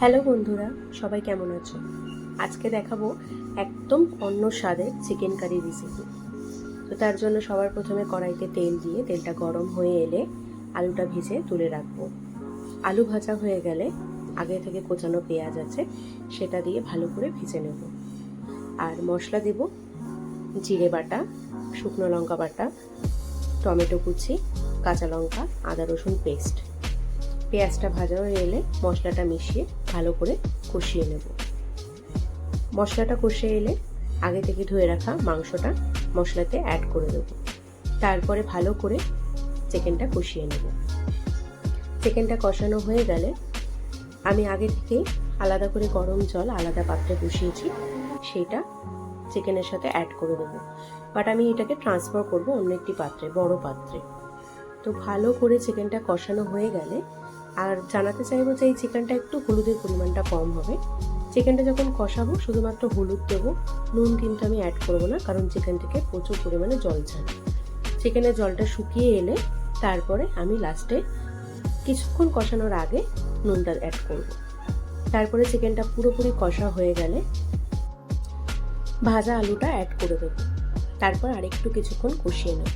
Hello বন্ধুরা, সবাই কেমন আছো? আজকে দেখাবো একদম অন্য স্বাদের চিকেন কারি রেসিপি। তো তার জন্য সবার প্রথমে কড়াইতে তেল দিয়ে তেলটা গরম হয়ে এলে আলুটা ভেজে তুলে রাখবো। আলু ভাজা হয়ে গেলে আগে থেকে কোচানো পেঁয়াজ আছে সেটা দিয়ে ভালো করে ভেজে নেব। আর মশলা দেব জিরে বাটা, শুকনো লঙ্কা বাটা, টমেটো কুচি, কাঁচা লঙ্কা, আদা রসুন পেস্ট। পেঁয়াজটা ভাজা হয়ে এলে মশলাটা মিশিয়ে ভালো করে কষিয়ে নেব। মশলাটা কষে এলে আগে থেকে ধুয়ে রাখা মাংসটা মশলাতে অ্যাড করে দেব। তারপরে ভালো করে চিকেনটা কষিয়ে নেব। চিকেনটা কষানো হয়ে গেলে আমি আগে থেকে আলাদা করে গরম জল আলাদা পাত্রে বসিয়েছি, সেটা চিকেনের সাথে অ্যাড করে দেবো। বাট আমি এটাকে ট্রান্সফার করব অন্য একটি পাত্রে, বড় পাত্রে। তো ভালো করে চিকেনটা কষানো হয়ে গেলে আর জানাতে চাইবো যে এই চিকেনটা একটু হলুদের পরিমাণটা কম হবে। চিকেনটা যখন কষাবো শুধুমাত্র হলুদ দেবো, নুন কিন্তু আমি অ্যাড করবো না, কারণ চিকেন থেকে প্রচুর পরিমাণে জল ছাড়ে। চিকেনের জলটা শুকিয়ে এলে তারপরে আমি লাস্টে কিছুক্ষণ কষানোর আগে নুনটা অ্যাড করব। তারপরে চিকেনটা পুরোপুরি কষা হয়ে গেলে ভাজা আলুটা অ্যাড করে দেবো। তারপর আরেকটু কিছুক্ষণ কষিয়ে নেব।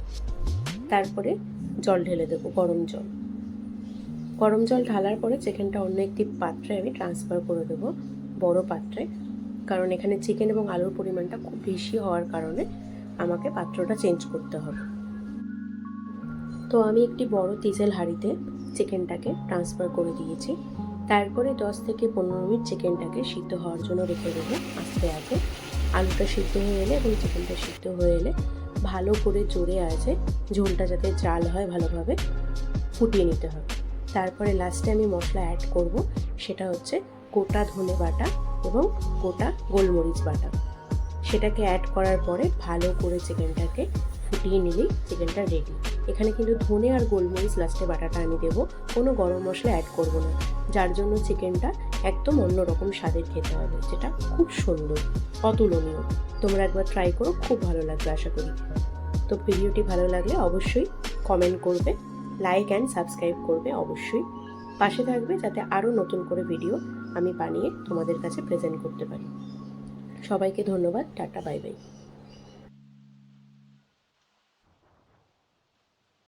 তারপরে জল ঢেলে দেবো, গরম জল। গরম জল ঢালার পরে চিকেনটা অন্য একটি পাত্রে আমি ট্রান্সফার করে দেবো, বড় পাত্রে, কারণ এখানে চিকেন এবং আলুর পরিমাণটা খুব বেশি হওয়ার কারণে আমাকে পাত্রটা চেঞ্জ করতে হবে। তো আমি একটি বড় তিসেল হাঁড়িতে চিকেনটাকে ট্রান্সফার করে দিয়েছি। তারপরে 10 থেকে 15 মিনিট চিকেনটাকে সিদ্ধ হওয়ার জন্য রেখে দেবো আস্তে আস্তে। আলুটা সিদ্ধ হয়ে এলে এবং চিকেনটা সিদ্ধ হয়ে এলে ভালো করে জোরে আছে ঝোলটা যাতে জাল হয় ভালোভাবে ফুটিয়ে নিতে হবে। তারপরে লাস্টে আমি মশলা অ্যাড করব, সেটা হচ্ছে গোটা ধনে বাটা এবং গোটা গোলমরিচ বাটা। সেটাকে অ্যাড করার পরে ভালো করে চিকেনটাকে ফুটিয়ে নিলেই চিকেনটা রেডি। এখানে কিন্তু ধনে আর গোলমরিচ লাস্টে বাটাটা আমি দেবো, কোনো গরম মশলা অ্যাড করব না, যার জন্য চিকেনটা একদম অন্যরকম স্বাদের খেতে হবে, যেটা খুব সুন্দর, অতুলনীয়। তোমরা একবার ট্রাই করো, খুব ভালো লাগবে আশা করি। তো ভিডিওটি ভালো লাগলে অবশ্যই কমেন্ট করবে, লাইক অ্যান্ড সাবস্ক্রাইব করবে অবশ্যই। পাশে থাকবে যাতে আরও নতুন করে ভিডিও আমি বানিয়ে তোমাদের কাছে প্রেজেন্ট করতে পারি। সবাইকে ধন্যবাদ। Tata, bye bye.